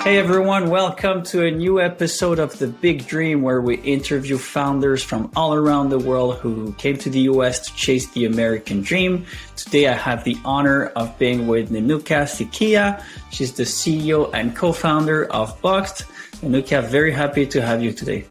Hey everyone, welcome to a new episode of The Big Dream, where we interview founders from all around the world who came to the US to chase the American dream. Today I have the honor of being with Nenuca Syquia. She's the CEO and co-founder of Boxed. Nenuca, very happy to have you today.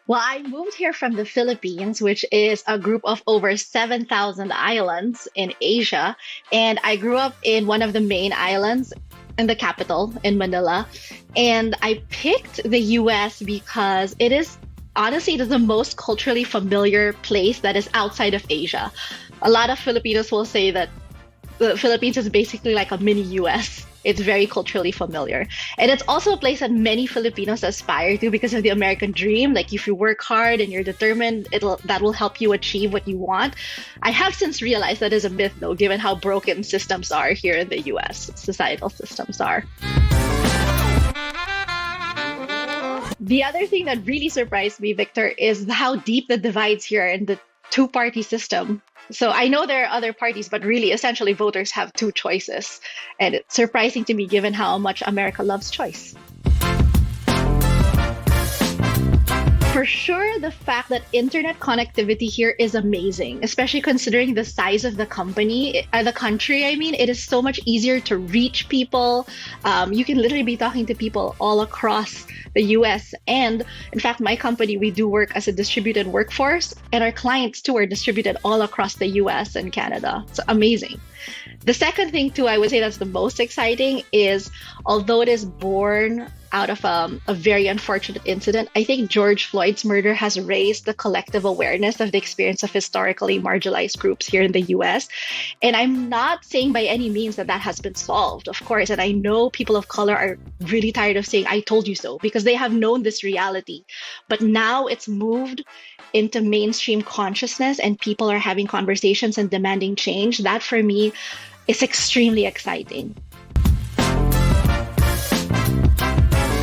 Well, I moved here from the Philippines, which is a group of over 7,000 islands in Asia. And I grew up in one of the main islands in the capital, in Manila. And I picked the US because it is the most culturally familiar place that is outside of Asia. A lot of Filipinos will say that the Philippines is basically like a mini US. It's very culturally familiar. And it's also a place that many Filipinos aspire to because of the American dream. Like if you work hard and you're determined, that will help you achieve what you want. I have since realized that is a myth though, given how broken systems are here in the US, societal systems are. The other thing that really surprised me, Victor, is how deep the divides here in the two-party system. So I know there are other parties, but really, essentially, voters have two choices. And it's surprising to me given how much America loves choice. For sure, the fact that internet connectivity here is amazing, especially considering the size of the country. It is so much easier to reach people. You can literally be talking to people all across the US. And in fact, my company, we do work as a distributed workforce, and our clients too are distributed all across the US and Canada. It's amazing. The second thing too, I would say that's the most exciting is, although it is born out of a very unfortunate incident, I think George Floyd's murder has raised the collective awareness of the experience of historically marginalized groups here in the US. And I'm not saying by any means that has been solved, of course. And I know people of color are really tired of saying, "I told you so," because they have known this reality. But now it's moved into mainstream consciousness and people are having conversations and demanding change. That for me is extremely exciting.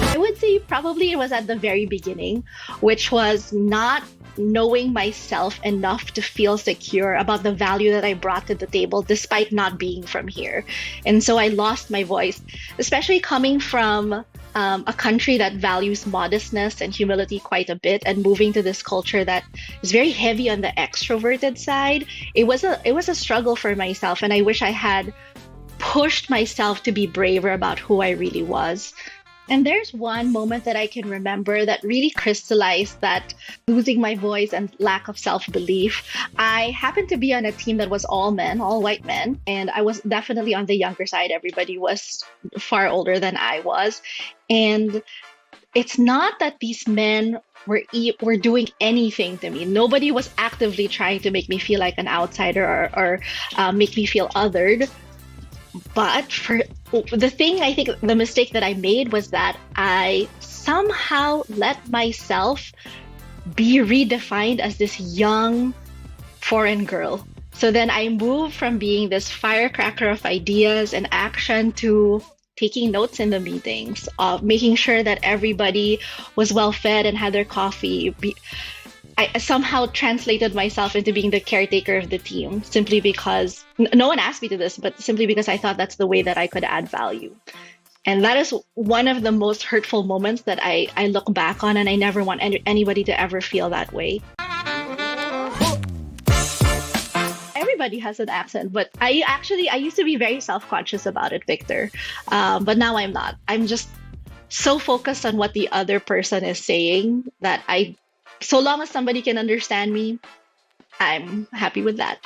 I would say probably it was at the very beginning, which was not knowing myself enough to feel secure about the value that I brought to the table despite not being from here. And so I lost my voice, especially coming from a country that values modestness and humility quite a bit, and moving to this culture that is very heavy on the extroverted side. It was a struggle for myself, and I wish I had pushed myself to be braver about who I really was. And there's one moment that I can remember that really crystallized that losing my voice and lack of self-belief. I happened to be on a team that was all men, all white men, and I was definitely on the younger side. Everybody was far older than I was. And it's not that these men were doing anything to me. Nobody was actively trying to make me feel like an outsider or make me feel othered. But for the thing, I think the mistake that I made was that I somehow let myself be redefined as this young foreign girl. So then I moved from being this firecracker of ideas and action to taking notes in the meetings, making sure that everybody was well fed and had their coffee. I somehow translated myself into being the caretaker of the team simply because no one asked me to this, but simply because I thought that's the way that I could add value. And that is one of the most hurtful moments that I look back on, and I never want anybody to ever feel that way. Everybody has an accent, but I used to be very self-conscious about it, Victor. But now I'm not. I'm just so focused on what the other person is saying that so long as somebody can understand me, I'm happy with that.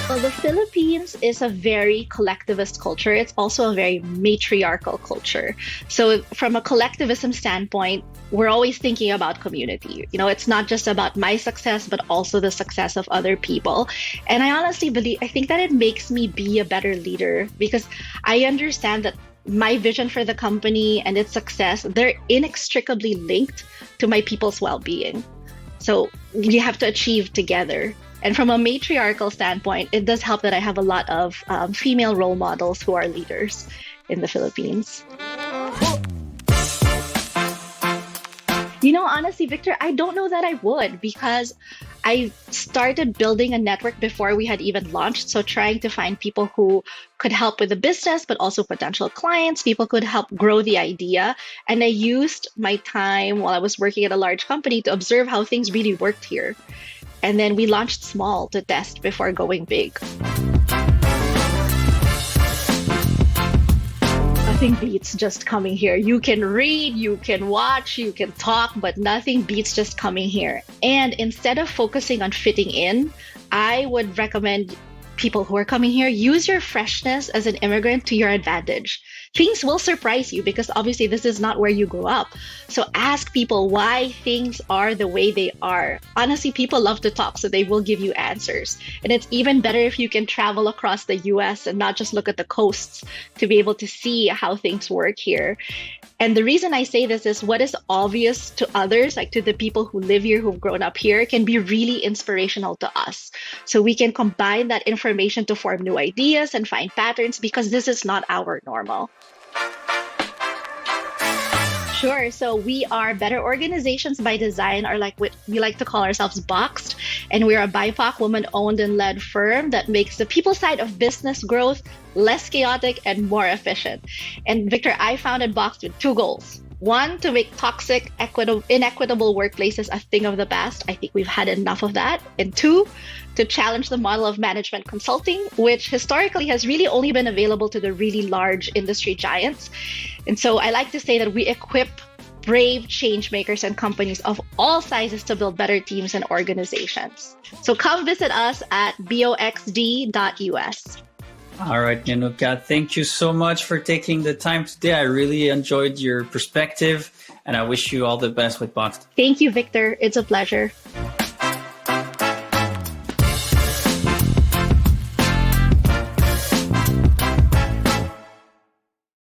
Well, the Philippines is a very collectivist culture. It's also a very matriarchal culture. So from a collectivism standpoint, we're always thinking about community. It's not just about my success, but also the success of other people. And I honestly I think that it makes me be a better leader because I understand that my vision for the company and its success, they're inextricably linked to my people's well-being. So we have to achieve together. And from a matriarchal standpoint, it does help that I have a lot of female role models who are leaders in the Philippines. Honestly, Victor, I don't know that I would, because I started building a network before we had even launched. So trying to find people who could help with the business, but also potential clients, people could help grow the idea. And I used my time while I was working at a large company to observe how things really worked here. And then we launched small to test before going big. Nothing beats just coming here. You can read, you can watch, you can talk, but nothing beats just coming here. And instead of focusing on fitting in, I would recommend people who are coming here, use your freshness as an immigrant to your advantage. Things will surprise you because obviously this is not where you grew up. So ask people why things are the way they are. Honestly, people love to talk, so they will give you answers. And it's even better if you can travel across the US and not just look at the coasts to be able to see how things work here. And the reason I say this is what is obvious to others, like to the people who live here, who've grown up here, can be really inspirational to us. So we can combine that information to form new ideas and find patterns because this is not our normal. Sure. So we are Better Organizations by Design, or like what we like to call ourselves Boxed. And we're a BIPOC woman-owned and led firm that makes the people side of business growth less chaotic and more efficient. And Victor, I founded Boxed with two goals. One, to make toxic, inequitable workplaces a thing of the past. I think we've had enough of that. And two, to challenge the model of management consulting, which historically has really only been available to the really large industry giants. And so I like to say that we equip brave change makers and companies of all sizes to build better teams and organizations. So come visit us at boxd.us. All right, Nenuca, thank you so much for taking the time today. I really enjoyed your perspective, and I wish you all the best with Boxed. Thank you, Victor. It's a pleasure.